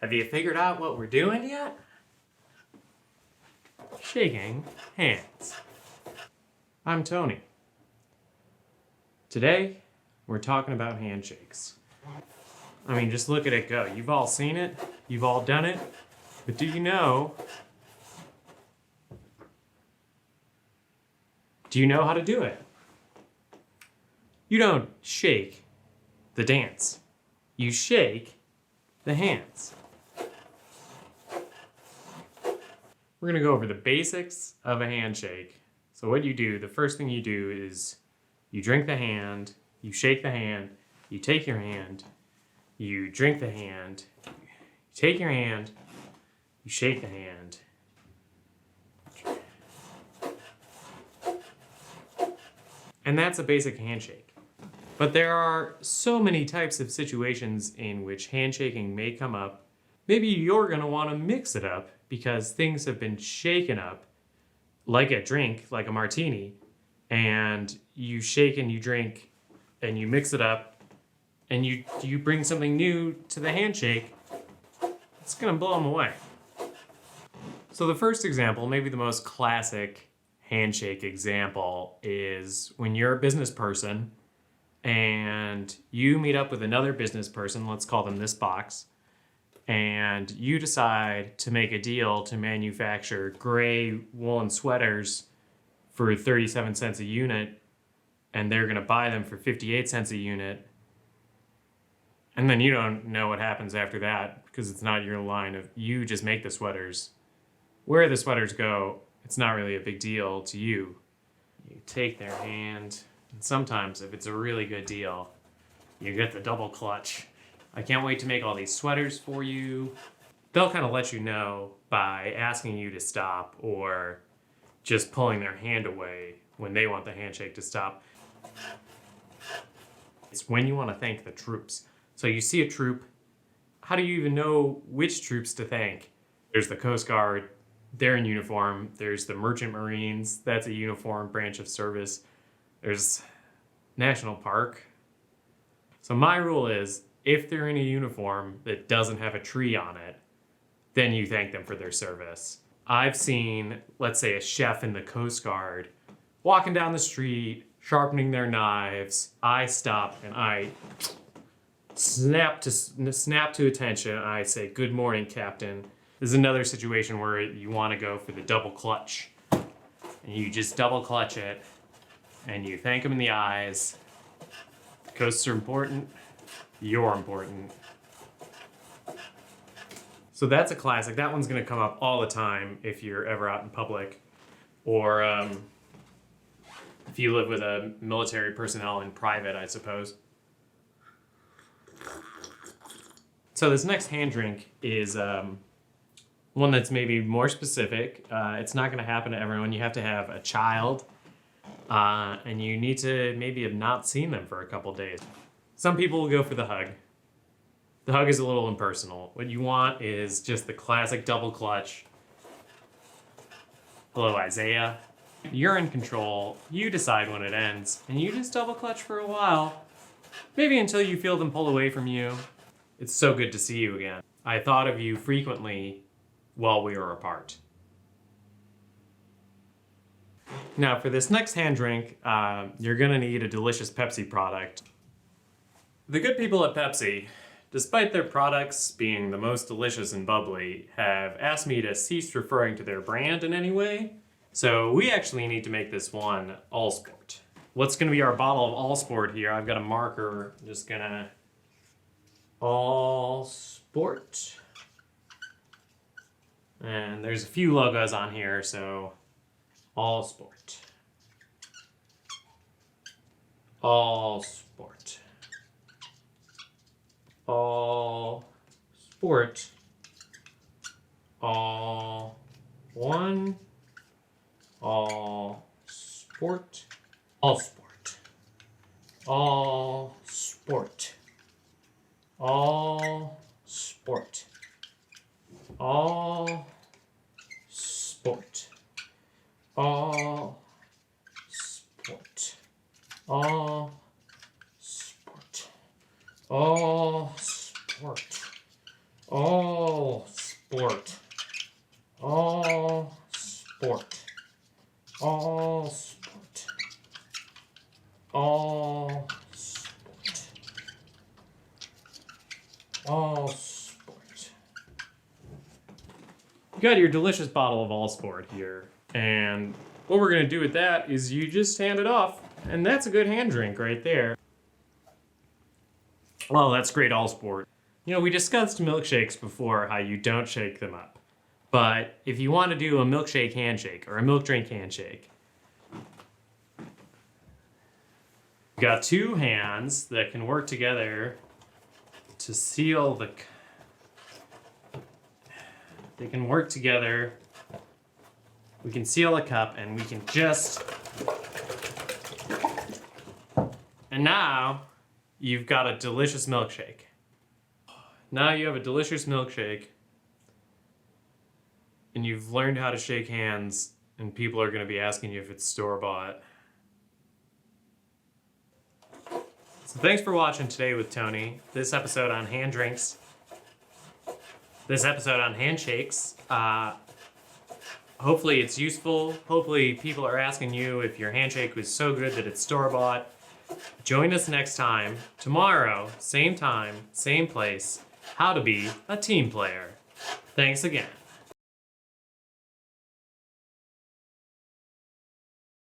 Have you figured out what we're doing yet? Shaking hands. I'm Tony. Today, we're talking about handshakes. I mean, just look at it go. You've all seen it, you've all done it, but do you know how to do it? You don't shake the dance. You shake the hands. We're gonna go over the basics of a handshake. So what you do, the first thing you do is you drink the hand, you shake the hand, you take your hand, you drink the hand, you take your hand, you shake the hand. And that's a basic handshake. But there are so many types of situations in which handshaking may come up. Maybe you're gonna wanna mix it up because things have been shaken up, like a drink, like a martini, and you shake and you drink and you mix it up and you bring something new to the handshake. It's gonna blow them away. So the first example, maybe the most classic handshake example, is when you're a business person and you meet up with another business person, let's call them this box, and you decide to make a deal to manufacture gray woolen sweaters for 37 cents a unit, and they're gonna buy them for 58 cents a unit. And then you don't know what happens after that because it's not your line of, you just make the sweaters. Where the sweaters go, it's not really a big deal to you. You take their hand, and sometimes if it's a really good deal, you get the double clutch. I can't wait to make all these sweaters for you. They'll kind of let you know by asking you to stop or just pulling their hand away when they want the handshake to stop. It's when you want to thank the troops. So you see a troop, how do you even know which troops to thank? There's the Coast Guard, they're in uniform. There's the Merchant Marines, that's a uniform branch of service. There's National Park. So my rule is, if they're in a uniform that doesn't have a tree on it, then you thank them for their service. I've seen, let's say, a chef in the Coast Guard walking down the street, sharpening their knives. I stop and I snap to attention. I say, "Good morning, Captain." This is another situation where you want to go for the double clutch. And you just double clutch it, and you thank them in the eyes. The coasts are important. You're important. So that's a classic. That one's gonna come up all the time if you're ever out in public, or if you live with a military personnel in private, I suppose. So this next hand drink is one that's maybe more specific. It's not gonna happen to everyone. You have to have a child, and you need to maybe have not seen them for a couple days. Some people will go for the hug. The hug is a little impersonal. What you want is just the classic double clutch. Hello, Isaiah. You're in control. You decide when it ends, and you just double clutch for a while. Maybe until you feel them pull away from you. It's so good to see you again. I thought of you frequently while we were apart. Now for this next hand drink, you're gonna need a delicious Pepsi product. The good people at Pepsi, despite their products being the most delicious and bubbly, have asked me to cease referring to their brand in any way. So we actually need to make this one All Sport. What's gonna be our bottle of All Sport here? I've got a marker, I'm just gonna All Sport. And there's a few logos on here, so All Sport. All Sport. All Sport. All One. All Sport. All Sport. All Sport. All Sport. All Sport. All Sport. All Sport. All Sport. All sport. All sport. All sport. All sport. All sport. You got your delicious bottle of All Sport here, and what we're gonna do with that is you just hand it off, and that's a good hand drink right there. Well, that's great All Sport. You know, we discussed milkshakes before, how you don't shake them up. But if you want to do a milkshake handshake or a milk drink handshake, you got two hands that can work together to seal the... They can work together. We can seal a cup and we can just... And now you've got a delicious milkshake. Now you have a delicious milkshake and you've learned how to shake hands and people are going to be asking you if it's store-bought. So thanks for watching today with Tony. This episode on hand drinks. This episode on handshakes. Hopefully it's useful. Hopefully people are asking you if your handshake was so good that it's store-bought. Join us next time, tomorrow, same time, same place, how to be a team player. Thanks again.